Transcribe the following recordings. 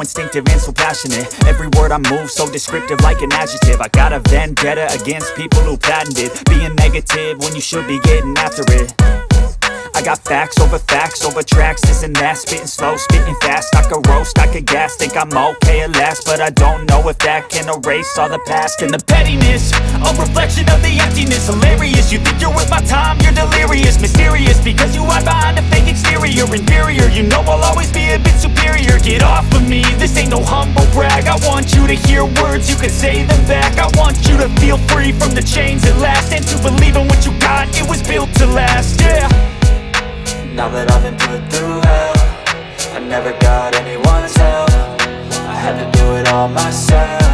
instinctive and so passionate. Every word I move so descriptive like an adjective. I got a vendetta against people who patented being negative when you should be getting after it. I got facts over tracks, this and that. Spitting slow, spitting fast. I could roast, I could gas. Think I'm okay at last, but I don't know if that can erase all the past. And the pettiness, a reflection of the emptiness. Hilarious, you think you're worth my time, you're delirious. Mysterious, because you hide behind a fake exterior. Inferior, you know I'll always be a bit superior. Get off of me, this ain't no humble brag. I want you to hear words, you can say them back. I want you to feel free from the chains at last, and to believe in what you got, it was built to last, yeah. Now that I've been put through hell, I never got anyone's help. I had to do it all myself.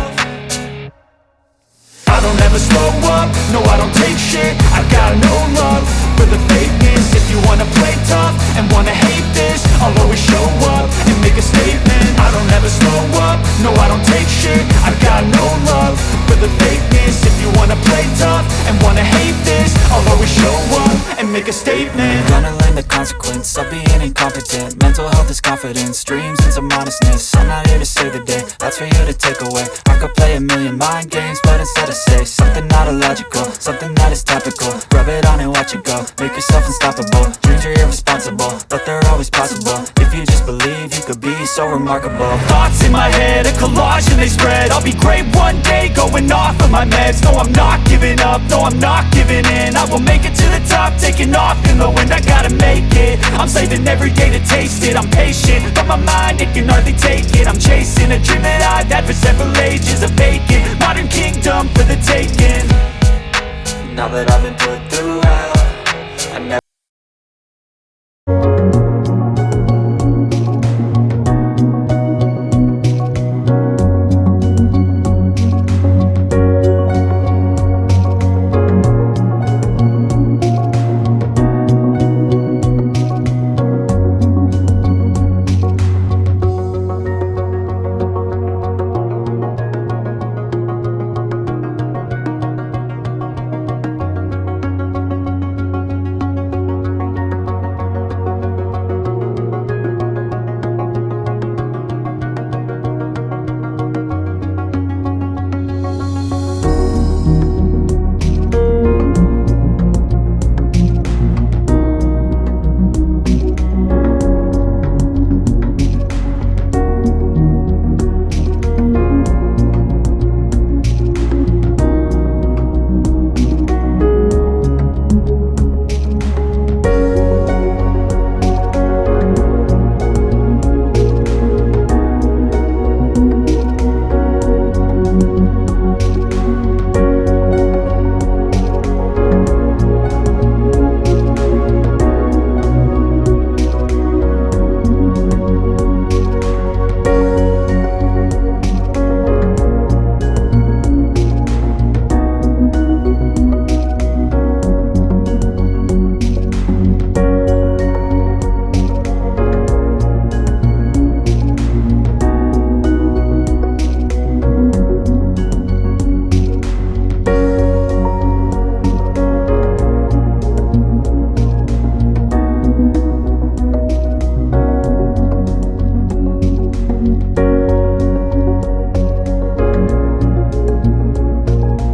I don't ever slow up, no I don't take shit. I've got no love for the fakeness. If you wanna play tough and wanna hate this, I'll always show up and make a statement. I don't ever slow up, no I don't take shit. I've got no love for the fakeness. If you wanna play tough and wanna hate this, I'll always show up and make a statement. Gonna learn the consequence of being incompetent. Mental health is confidence, dreams and some modestness. I'm not here to save the day, that's for you to take away. I could play a million mind games, but instead I say something not illogical, something that is topical. Rub it on and watch it go, make yourself unstoppable. Dreams are irresponsible, but they're always possible. If you just believe, you could be so remarkable. Thoughts in my head, a collage and they spread. I'll be great one day, going off of my meds. No, I'm not giving up, no, I'm not giving in. I will make it to the top, taking off in the wind. I gotta make it, I'm saving every day to taste it. I'm patient, but my mind, it can hardly take it. I'm chasing a dream that I've had for several ages. A vacant, modern kingdom for the taking. Now that I've been put through hell, I never